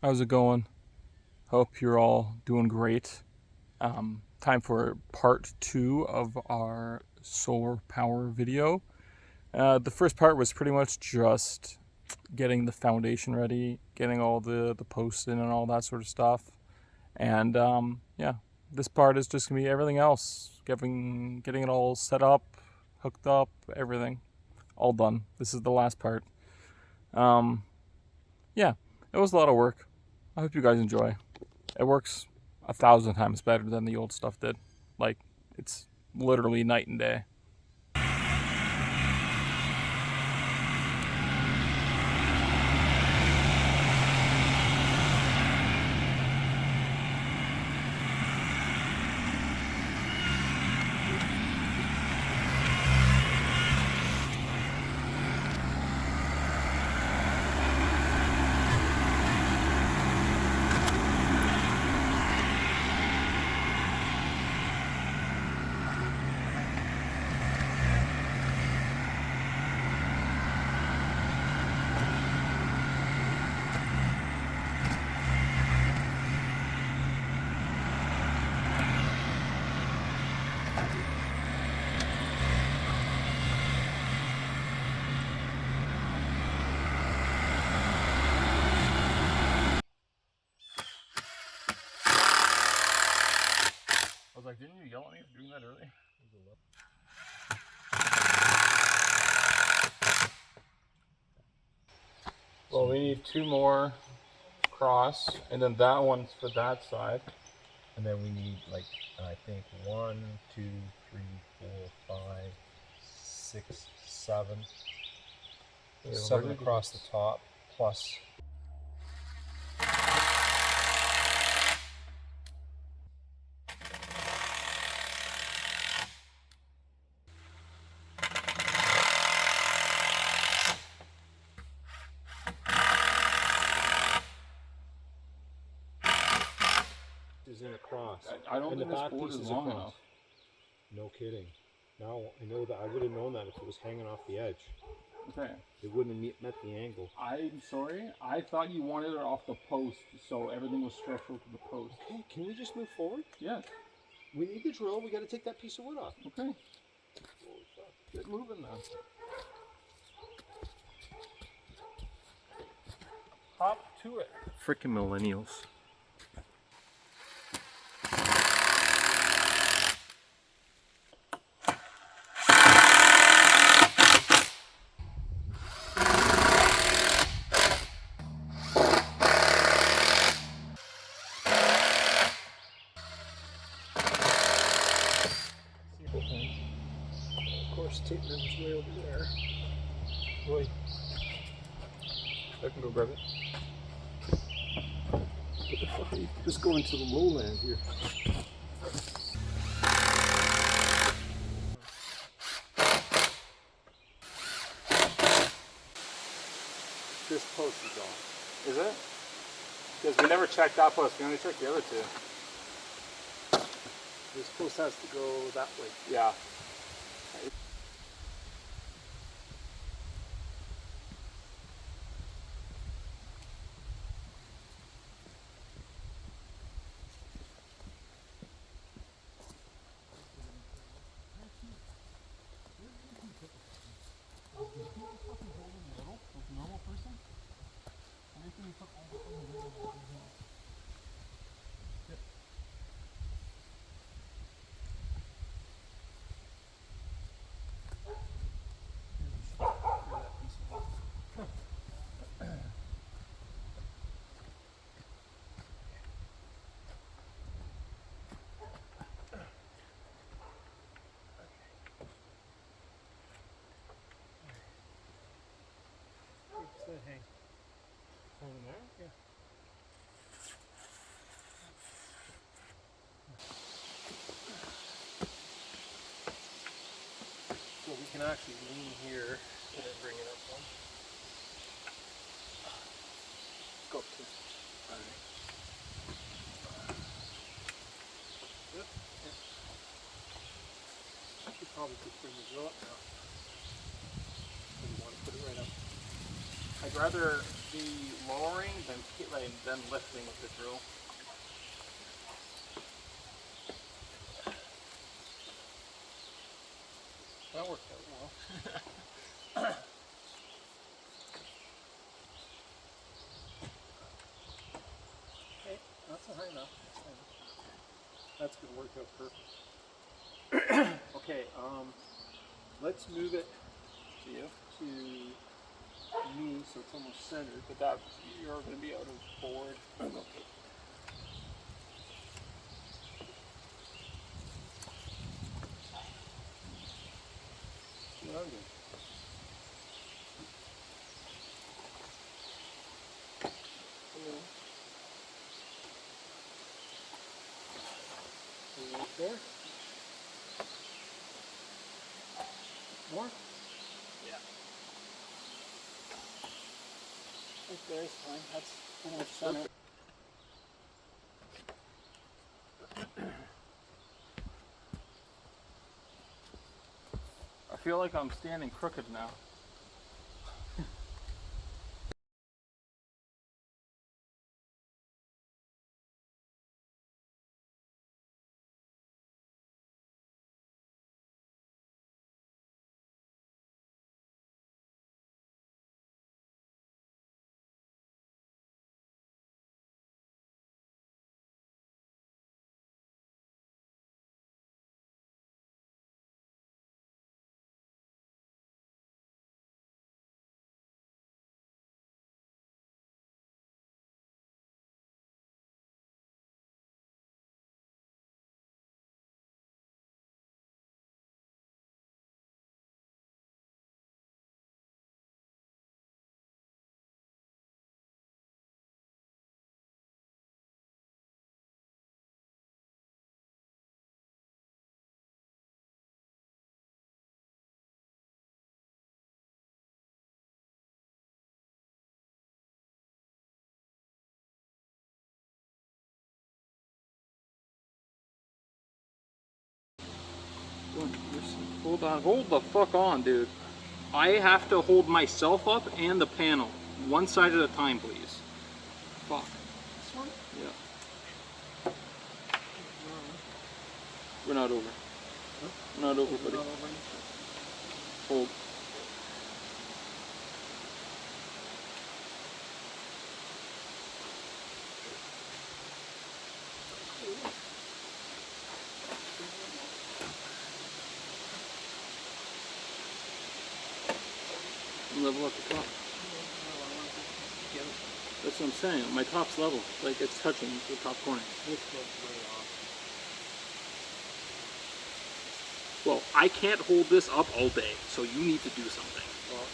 How's it going? Hope you're all doing great. Time for part 2 of our solar power video. The first part was pretty much just getting the foundation ready, getting all the posts in and all that sort of stuff. And yeah, this part is just gonna be everything else, getting it all set up, hooked up, everything, all done. This is the last part. Um, yeah, it was a lot of work. I hope you guys enjoy. It works 1,000 times better than the old stuff did. Like, it's literally night and day. I was like, didn't you yell at me for doing that early? Well, we need 2 more cross, and then that one's for that side. And then we need, like, I think 1, 2, 3, 4, 5, 6, 7. Yeah, 7 across the top, plus. Is in across. I don't think this board is long enough. No kidding. Now I know that I would have known that if it was hanging off the edge. Okay. It wouldn't have met the angle. I'm sorry. I thought you wanted it off the post, so everything was structural to the post. Okay, can we just move forward? Yes. We need the drill. We got to take that piece of wood off. Okay. Get moving now. Hop to it. Freaking millennials. Of course, tape member's way over there. Boy, I can go grab it. what the fuck are you just going to the lowland here? This post is on. Is it? Because we never checked that post. We only checked the other 2. This post has to go that way. Yeah. Hang. Over there? Yeah. So we can actually lean here and then bring it up one. Go up to. Alright. Yep. Yep. You probably could bring the drill up now. Or you want to put it right up? I'd rather the lowering than lifting with the drill. That worked out well. Okay, that's high enough. That's gonna work out perfect. Okay, let's move it To you. to me so it's almost centered. But that you're going to be out of board. Okay. What I'm doing. Right there. More? Yeah. Right there is fine. That's pretty much center. I feel like I'm standing crooked now. Hold on, hold the fuck on, dude. I have to hold myself up and the panel, one side at a time, please. Fuck. This one? Yeah. We're not over. Huh? We're not over, buddy. Not over. Hold. Level at the top. That's what I'm saying. My top's level. Like it's touching the top corner. This one's way off. Well, I can't hold this up all day, so you need to do something. Well,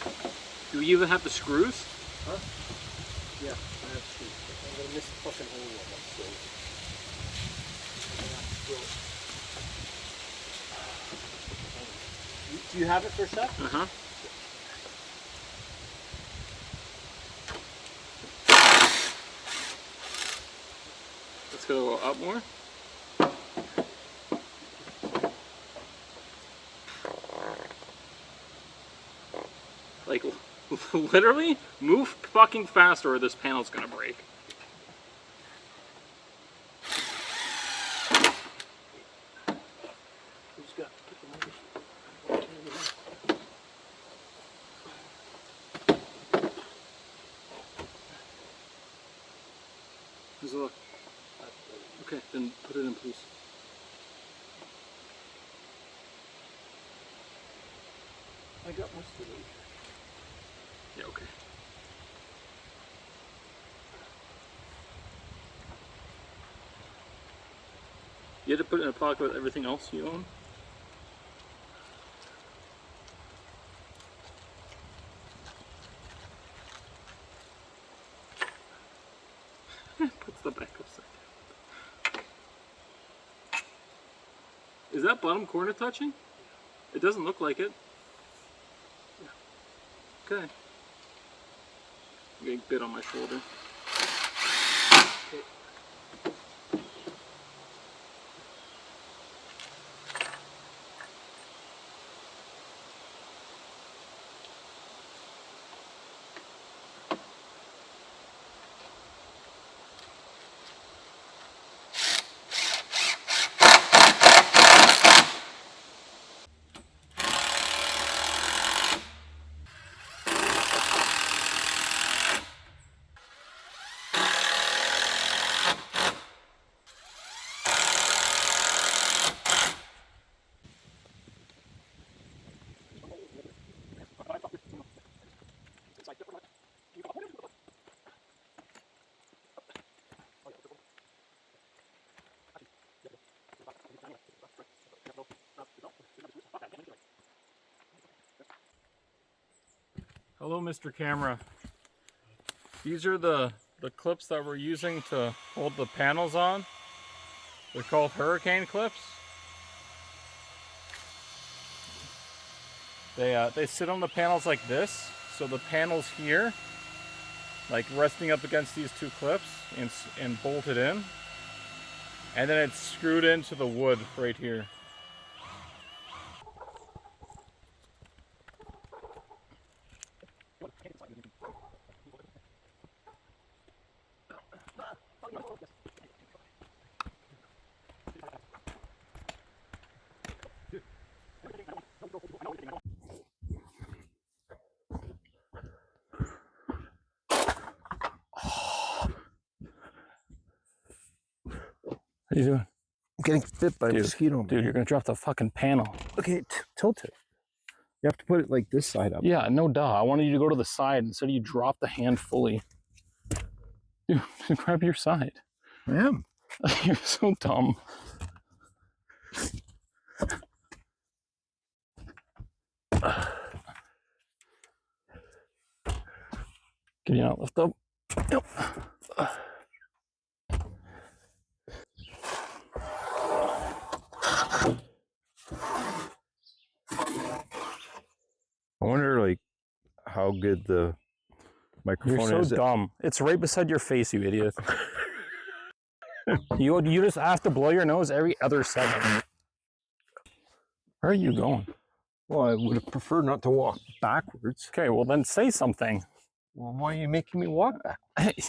Do we even have the screws? huh? Yeah, I have to. I'm gonna miss the fucking hole one. That's so. Do you have it for set? Uh-huh. Let's go up more. Like, literally, move fucking faster or this panel's gonna break. Who's got? Here's a look. Okay, then put it in, please. I got most of it. Yeah, okay. You had to put it in a pocket with everything else you own? Puts the back upside down. Is that bottom corner touching? It doesn't look like it. Okay. I'm getting bit on my shoulder. Hello, Mr. Camera. These are the clips that we're using to hold the panels on. They're called hurricane clips. They sit on the panels like this, so the panels here, like resting up against these two clips and bolted in, and then it's screwed into the wood right here. What are you doing? I'm getting bit by a mosquito. Dude, you're gonna drop the fucking panel. Okay, tilt it. You have to put it like this side up. Yeah, no duh. I wanted you to go to the side instead of you drop the hand fully. Dude, grab your side. I am. You're so dumb. Can you not lift up? Yep. I wonder, like, how good the microphone is. You're so dumb. It's right beside your face, you idiot. You just have to blow your nose every other second. Where are you going? Well, I would have preferred not to walk backwards. Okay, well then say something. Well, why are you making me walk back?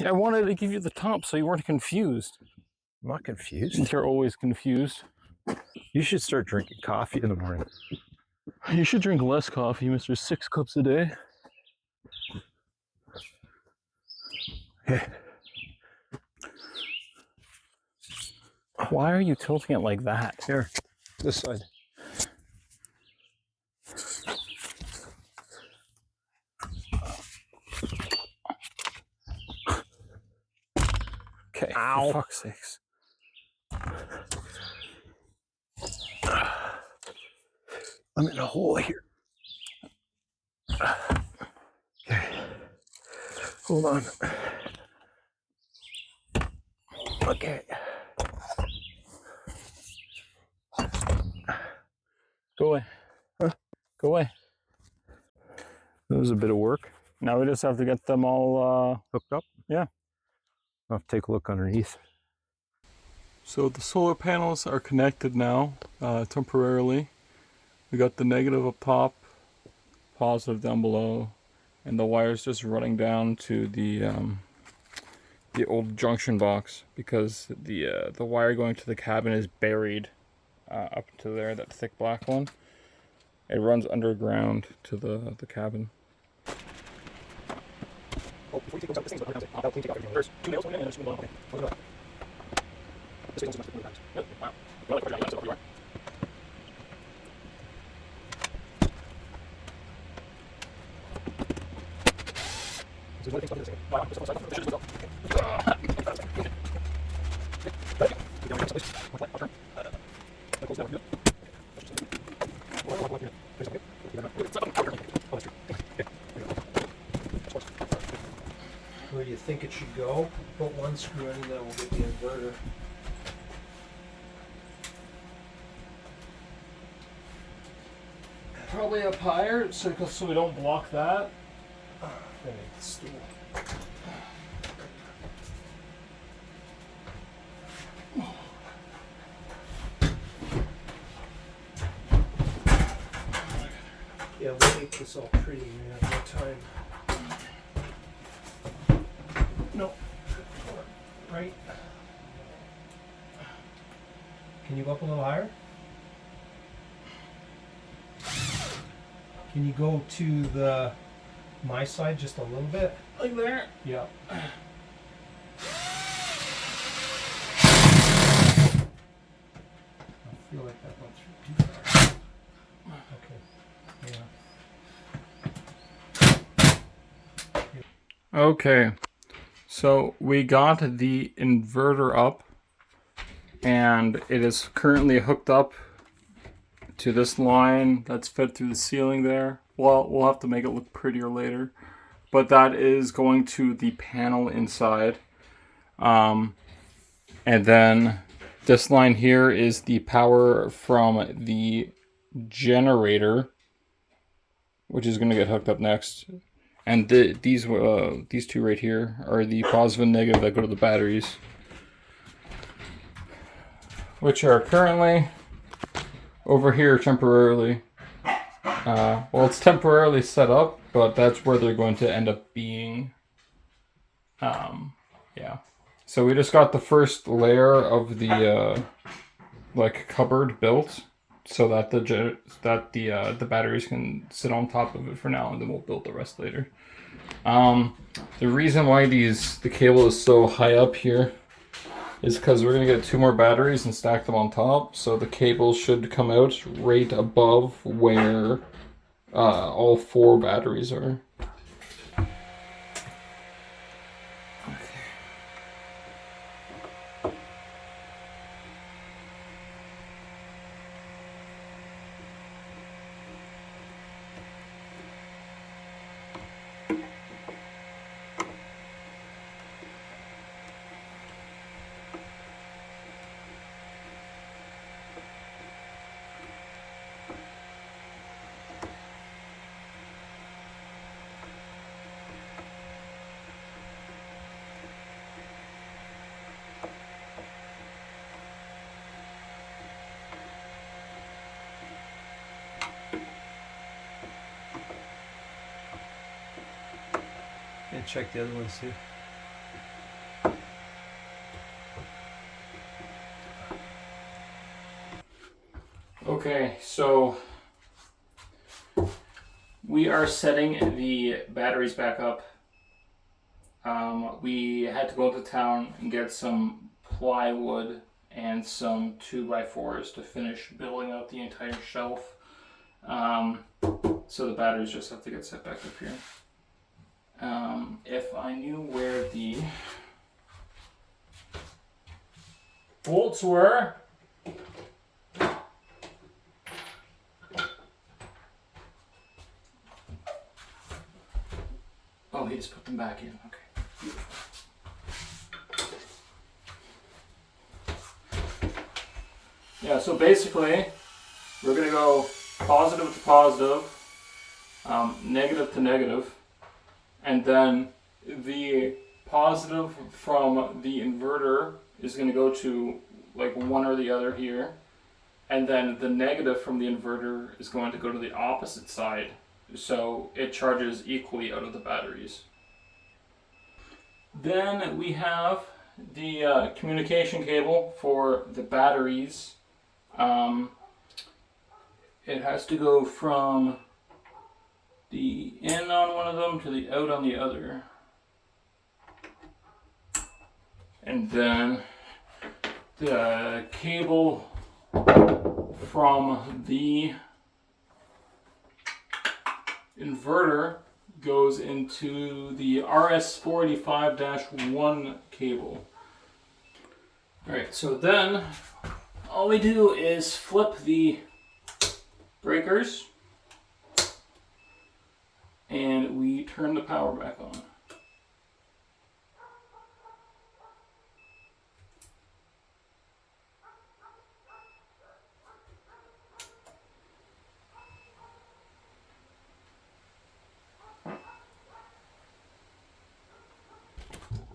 I wanted to give you the top so you weren't confused. I'm not confused. You're always confused. You should start drinking coffee in the morning. You should drink less coffee, Mr. 6 cups a day. Why are you tilting it like that? Here, this side. Okay, ow. for fuck's sakes. I'm in a hole here. Okay. Hold on. Okay. Go away. Huh? Go away. That was a bit of work. Now we just have to get them all Hooked up? Yeah. I'll have to take a look underneath. So the solar panels are connected now, temporarily. We got the negative up top, positive down below, and the wire's just running down to the old junction box because the wire going to the cabin is buried up to there, that thick black one. It runs underground to the cabin. Oh, before you take those out, this thing's about to I'll take out everything. There's 2 nails going in and there's 2 going in. Okay. Look at that. This thing's must be times. Yep. Wow. You like put it down, you are. So there's other things about this thing. Wow, this on the side. It should just go. Okay. Ready? Keep down your hands, please. One flat. Turn. That goes down. Good. There's okay. Oh, that's true. where do you think it should go? Put one screw in and then we'll get the inverter. Probably up higher so we don't block that. I need the stool. Yeah, we'll make this all pretty. We have no time. No. Right. Can you go up a little higher? Can you go to my side just a little bit? Like there? Yeah. I feel like that went through too far. Okay. Yeah. Okay. So we got the inverter up and it is currently hooked up to this line that's fed through the ceiling there. Well, we'll have to make it look prettier later. but that is going to the panel inside. And then this line here is the power from the generator, which is going to get hooked up next. And these two right here are the positive and negative that go to the batteries, which are currently over here temporarily. Well, it's temporarily set up, but that's where they're going to end up being. Yeah. So we just got the first layer of the like cupboard built, so that the batteries can sit on top of it for now, and then we'll build the rest later. The reason why the cable is so high up here is because we're gonna get 2 more batteries and stack them on top, so the cable should come out right above where all 4 batteries are. And check the other ones too. Okay, so we are setting the batteries back up. We had to go to town and get some plywood and some 2x4s to finish building out the entire shelf. So the batteries just have to get set back up here. If I knew where the bolts were. Oh, he just put them back in. Okay, beautiful. Yeah, so basically, we're going to go positive to positive, negative to negative, and then the positive from the inverter is going to go to like one or the other here, and then the negative from the inverter is going to go to the opposite side, so it charges equally out of the batteries. Then we have the communication cable for the batteries. It has to go from the in on one of them to the out on the other. And then the cable from the inverter goes into the RS485-1 cable. Alright, so then all we do is flip the breakers and we turn the power back on.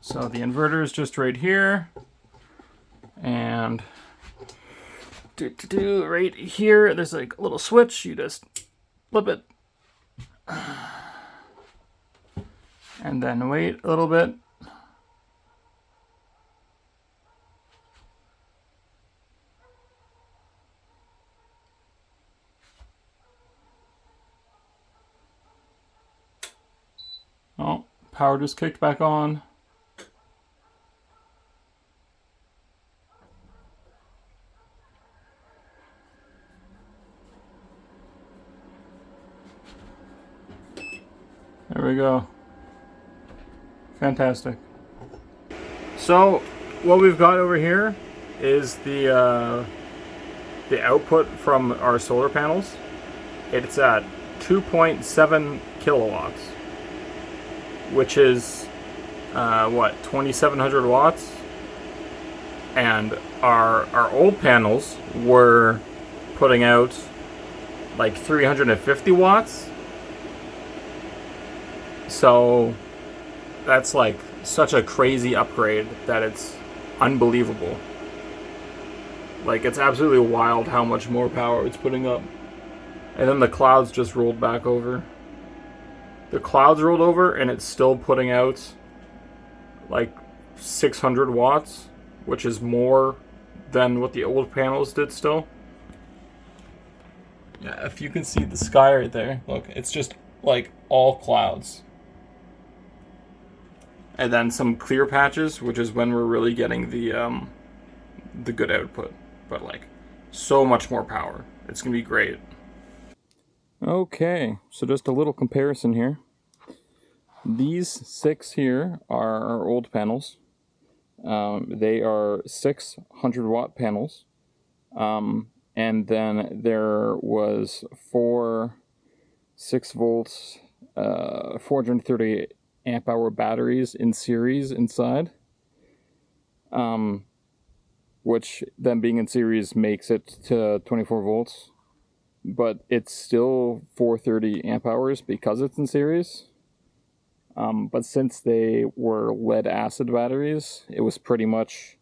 So the inverter is just right here, and right here there's like a little switch. You just flip it and then wait a little bit. Oh, power just kicked back on. There we go. Fantastic. So what we've got over here is the output from our solar panels. It's at 2.7 kilowatts. which is what, 2,700 watts, and our old panels were putting out like 350 watts. So that's like such a crazy upgrade that it's unbelievable. Like, it's absolutely wild how much more power it's putting up. And then the clouds just rolled back over. The clouds rolled over and it's still putting out like 600 watts, which is more than what the old panels did still. Yeah, if you can see the sky right there, look, it's just like all clouds. And then some clear patches, which is when we're really getting the good output. But like, so much more power. It's gonna be great. Okay, so just a little comparison here. These 6 here are our old panels. They are 600 watt panels. And then there was 4 6-volt, 430 amp hour batteries in series inside. Which then being in series makes it to 24 volts. But it's still 430 amp hours because it's in series. But since they were lead acid batteries, it was pretty much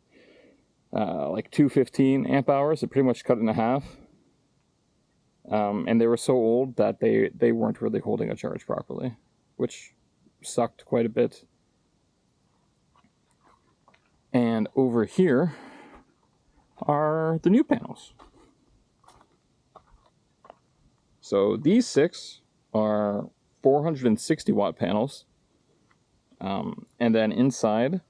like 215 amp hours. It pretty much cut in half. And they were so old that they weren't really holding a charge properly, which sucked quite a bit. And over here are the new panels. So these 6 are 460 watt panels. And then inside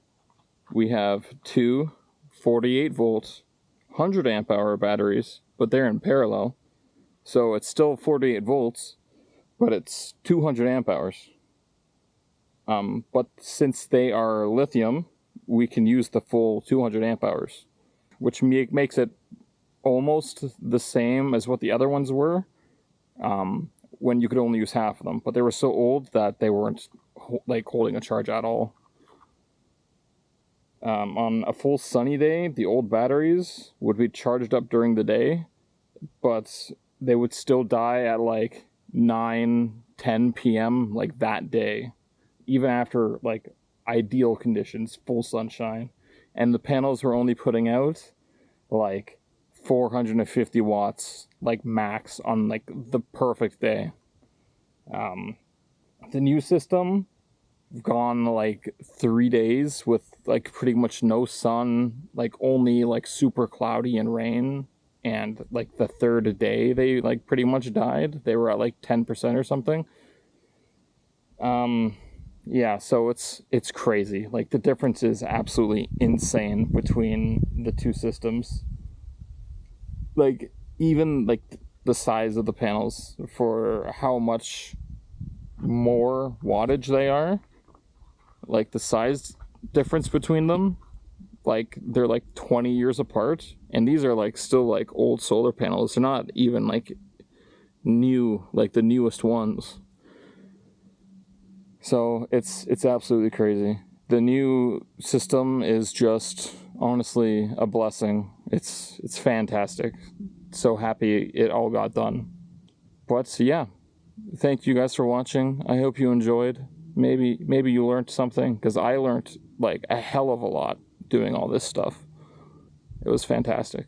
we have 2 48 volt 100 amp hour batteries, but they're in parallel. So it's still 48 volts, but it's 200 amp hours. But since they are lithium, we can use the full 200 amp hours, which makes it almost the same as what the other ones were, when you could only use half of them. But they were so old that they weren't like holding a charge at all. On a full sunny day, the old batteries would be charged up during the day, but they would still die at like 9-10 p.m. like that day, even after like ideal conditions, full sunshine. And the panels were only putting out like 450 watts, like max, on like the perfect day. The new system, gone like 3 days with like pretty much no sun, like only like super cloudy and rain. And like the third day they like pretty much died. They were at like 10% or something. Yeah, so it's crazy. Like, the difference is absolutely insane between the two systems. Like, even like the size of the panels for how much more wattage they are, like the size difference between them, like they're like 20 years apart, and these are like still like old solar panels. They're not even like new, like the newest ones. So it's absolutely crazy. The new system is just honestly a blessing. It's fantastic. So happy it all got done. But yeah, thank you guys for watching. I hope you enjoyed. Maybe you learned something, because I learned like a hell of a lot doing all this stuff. It was fantastic.